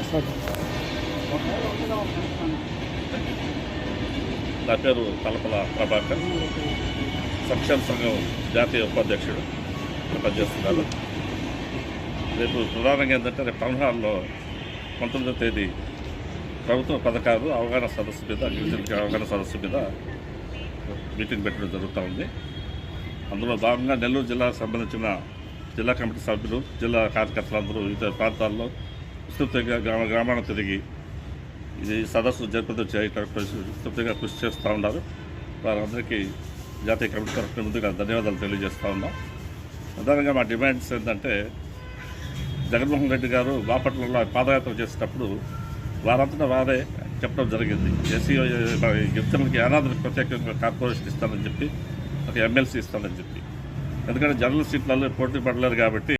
నా పేరు తలపల ప్రభాకర్, సంక్షేమ సంఘం జాతీయ ఉపాధ్యక్షుడు పనిచేస్తున్నారు. రేపు ప్రధానంగా ఏంటంటే రేపు టౌన్ హాల్లో 19వ తేదీ ప్రభుత్వ పథకాలు అవగాహన సదస్సు మీద, గిరిజనులకి అవగాహన సదస్సు మీద మీటింగ్ పెట్టడం జరుగుతూ ఉంది. అందులో భాగంగా నెల్లూరు జిల్లాకు సంబంధించిన జిల్లా కమిటీ సభ్యులు, జిల్లా కార్యకర్తలందరూ వివిధ ప్రాంతాల్లో విస్తృతంగా గ్రామాలను తిరిగి ఇది సదస్సు జరుపుదల చేయడానికి విస్తృతంగా కృషి చేస్తూ ఉన్నారు. వారందరికీ జాతీయ కమిటీ తరఫున ముందుగా ధన్యవాదాలు తెలియజేస్తూ ఉన్నాం. ప్రధానంగా మా డిమాండ్స్ ఏంటంటే, జగన్మోహన్ రెడ్డి గారు బాపట్లలో పాదయాత్ర చేసేటప్పుడు వారంతటా వారే చెప్పడం జరిగింది, ఎస్సీ గిరిజనులకి యానాదులకు ప్రత్యేకంగా కార్పొరేషన్ ఇస్తానని చెప్పి, ఒక ఎమ్మెల్సీ ఇస్తానని చెప్పి. ఎందుకంటే జనరల్ సీట్లలో పోటీ పడలేరు కాబట్టి